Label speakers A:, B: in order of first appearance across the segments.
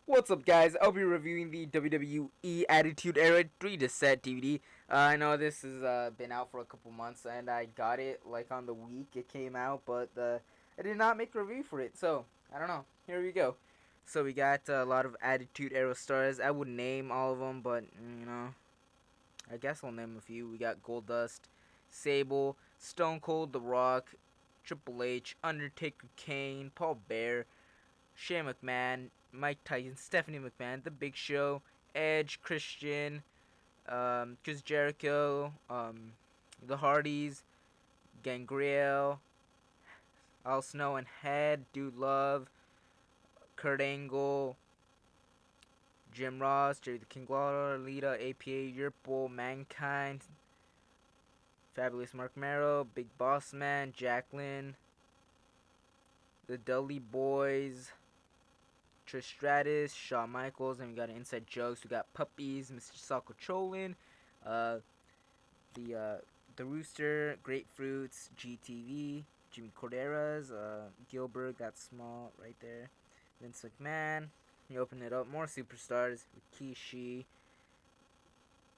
A: What's up, guys? I'll be reviewing the WWE Attitude Era Dvd. I know this has been out for a couple months, and I got it like on the week it came out, but I did not make a review for it, so I don't know. Here we go. So we got a lot of Attitude Era stars. I would name all of them, but I guess I'll name a few. We got Goldust, Sable, Stone Cold, The Rock, Triple H, Undertaker, Kane, Paul Bear, Shane McMahon, Mike Tyson, Stephanie McMahon, The Big Show, Edge, Christian, Chris Jericho, The Hardys, Gangrel, Al Snow and Head, Dude Love, Kurt Angle, Jim Ross, Jerry the King Lawler, Lita, APA, Yurple, Mankind, Fabulous Mark Merrow, Big Boss Man, Jacqueline, The Dudley Boys, Trish Stratus, Shawn Michaels, and we got Inside Jokes. We got Puppies, Mr. Sako Cholin, uh, the Rooster, Grapefruits, GTV, Jimmy Corderas, Gilbert, got small right there, Vince McMahon. You open it up, more superstars, Rikishi,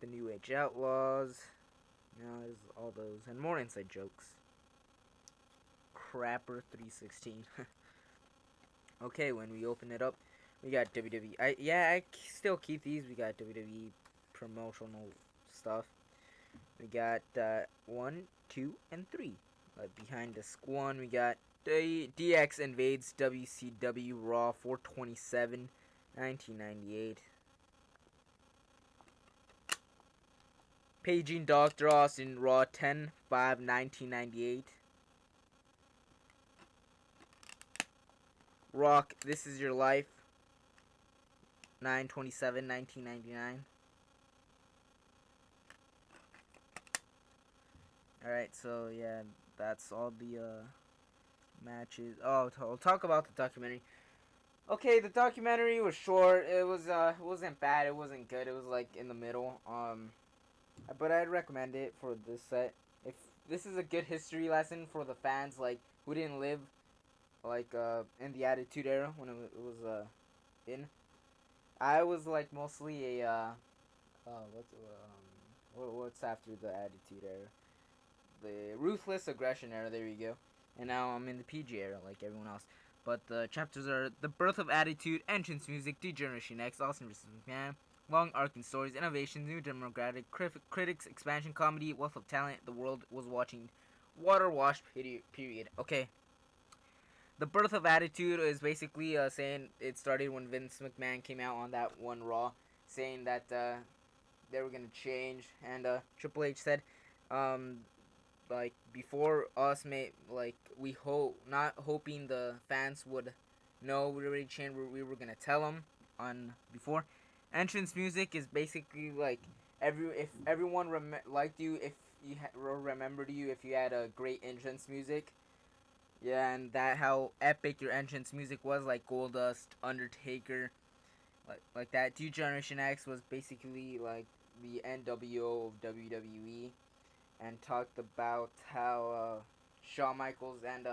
A: the New Age Outlaws. There's all those, and more Inside Jokes. Crapper 316. Okay, when we open it up, we got WWE. I still keep these. We got WWE promotional stuff. We got 1, 2, and 3. Behind disc 1, we got DX Invades WCW Raw 4/27, 1998. Paging Dr. Austin Raw 10/5, 1998. Rock, This Is Your Life 9/27, 1999. Alright, so yeah, that's all the matches. Oh, I'll talk about the documentary. Okay, the documentary was short. It wasn't bad. It wasn't good. It was like in the middle. But I'd recommend it for this set. If this is a good history lesson for the fans like who didn't live like in the Attitude Era when it was in. I was like mostly a what's after the Attitude Era? The Ruthless Aggression Era. There you go. And now I'm in the PG era like everyone else. But the chapters are The Birth of Attitude, Entrance Music, Degeneration X, Austin vs. McMahon, Long Arcing Stories, Innovations, New Demographic, Critics, Expansion Comedy, Wealth of Talent, The World Was Watching, Water Washed Period. Okay. The Birth of Attitude is basically saying it started when Vince McMahon came out on that one Raw, saying that they were gonna change, and Triple H said, like before us, we hope not hoping the fans would know we already changed. We were gonna tell them on before. Entrance music is basically like if everyone liked you, if you remembered you, if you had a great entrance music. Yeah, and that how epic your entrance music was, like Goldust, Undertaker, like that. Degeneration X was basically like the NWO of WWE, and talked about how Shawn Michaels and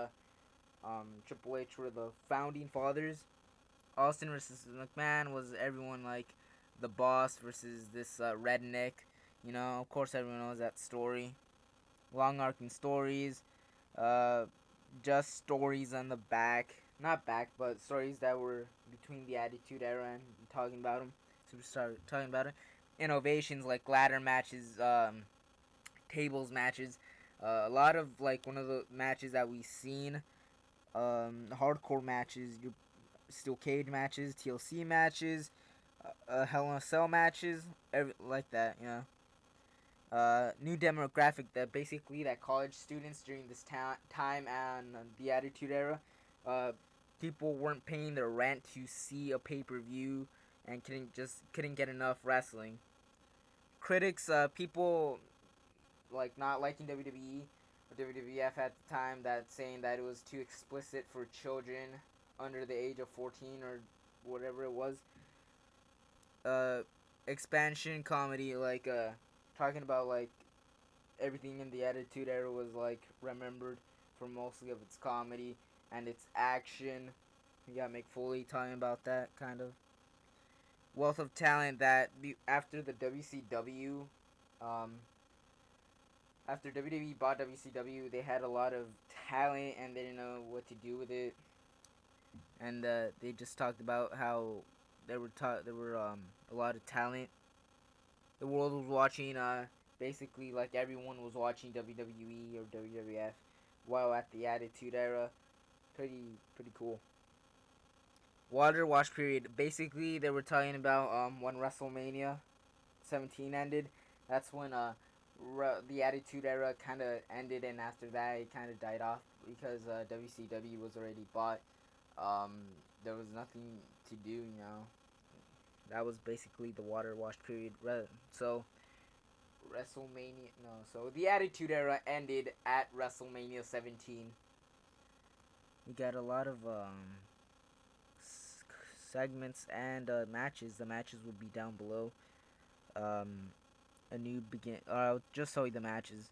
A: Triple H were the founding fathers. Austin versus McMahon was everyone like the boss versus this redneck. Of course, everyone knows that story. Long arcing stories. Uh, just stories on the back, not back, but stories that were between the Attitude Era and talking about them. So we started talking about it. Innovations like ladder matches, tables matches, a lot of like one of the matches that we've seen, hardcore matches, your steel cage matches, TLC matches, Hell in a Cell matches, like that, new demographic that basically that college students during this time and the Attitude Era, uh, people weren't paying their rent to see a pay-per-view and couldn't get enough wrestling. Critics, people like not liking WWE or WWF at the time, that saying that it was too explicit for children under the age of 14 or whatever it was. Expansion comedy, like talking about like everything in the Attitude Era was like remembered for mostly of its comedy and its action. We got Mick Foley talking about that kind of. wealth of talent that after the WCW, um, after WWE bought WCW, they had a lot of talent and they didn't know what to do with it. And they just talked about how there were a lot of talent. The world was watching. Basically, like everyone was watching WWE or WWF, while at the Attitude Era. Pretty cool. Water wash period. Basically, they were talking about when WrestleMania 17 ended. That's when the Attitude Era kind of ended, and after that it kind of died off because WCW was already bought. Um, there was nothing to do, you know. That was basically the water wash period. So WrestleMania, no. So the Attitude Era ended at WrestleMania 17. We got a lot of segments and matches. The matches will be down below. Um, a new begin. I'll just show you the matches.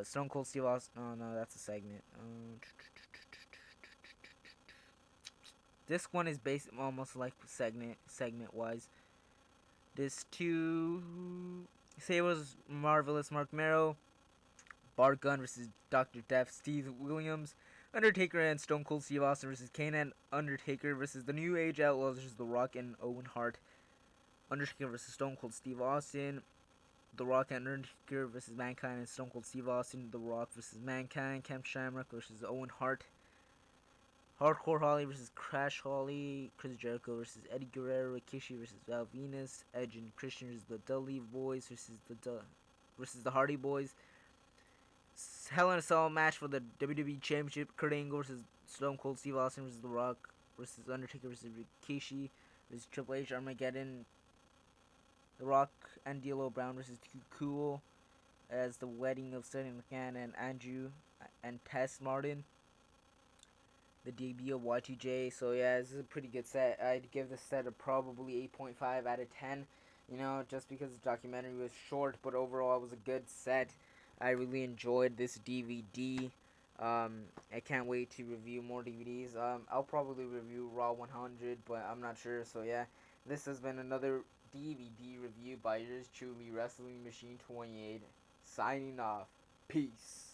A: Stone Cold Steve Austin. Oh no, that's a segment. This one is based almost like segment wise. This two. Say it was Marvelous Mark Merrow, Bart Gunn versus Dr. Death, Steve Williams, Undertaker and Stone Cold Steve Austin versus Kane and Undertaker versus the New Age Outlaws versus The Rock and Owen Hart. Undertaker versus Stone Cold Steve Austin. The Rock and Undertaker versus Mankind and Stone Cold Steve Austin. The Rock versus Mankind. Camp Shamrock versus Owen Hart. Hardcore Holly versus Crash Holly. Chris Jericho versus Eddie Guerrero. Rikishi versus Val Venus. Edge and Christian versus the Dudley Boys versus the Hardy Boys. Hell in a Cell match for the WWE Championship. Kurt Angle versus Stone Cold Steve Austin versus The Rock versus Undertaker versus Rikishi versus Triple H Armageddon. The Rock and D'Lo Brown versus Too Cool as the wedding of Sonny McMahon and Andrew and Tess Martin. The debut of Y2J. So yeah, this is a pretty good set. I'd give this set a probably 8.5 out of 10. You know, just because the documentary was short, but overall it was a good set. I really enjoyed this DVD. I can't wait to review more DVDs. I'll probably review Raw 100, but I'm not sure. So yeah, this has been another DVD review by yours truly, Wrestling Machine 28. Signing off. Peace.